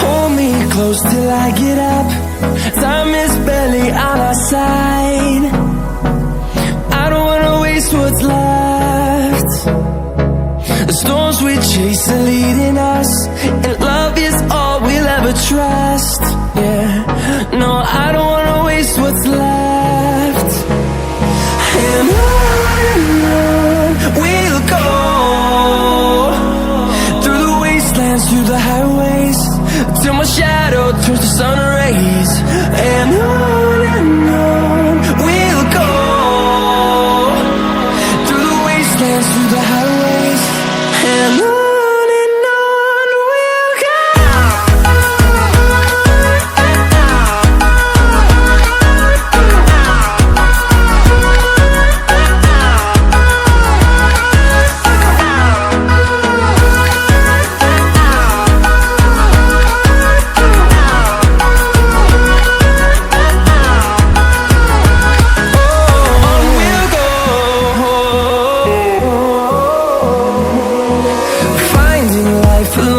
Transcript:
Hold me close till I get up. Time is barely on our side. I don't wanna waste what's left. The storms we chase are leading us, and love is all we'll ever trust. Yeah, no, I don't wanna waste what's left. And on we'll go, through the wastelands, through the highways, till my shadow turns to sun rays. And on we'll go, through the wastelands, through the highways, and on we'll go. Finding life alone